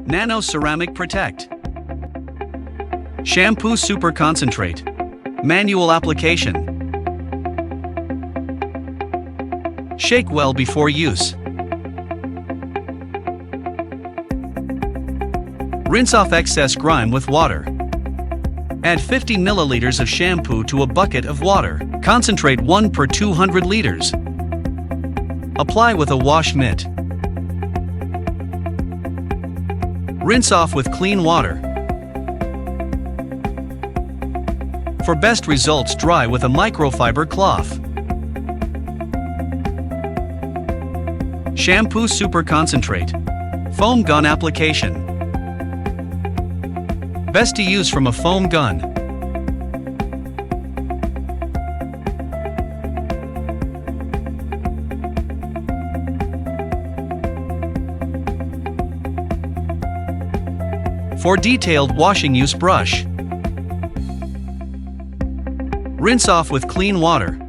Nano Ceramic Protect Shampoo Super Concentrate. Manual application. Shake well before use. Rinse off excess grime with water. Add 50 milliliters of shampoo to a bucket of water. Concentrate 1 per 200 liters. Apply with a wash mitt. Rinse off with clean water. For best results, dry with a microfiber cloth. Shampoo Super Concentrate. Foam gun application. Best to use from a foam gun. For detailed washing, use brush. Rinse off with clean water.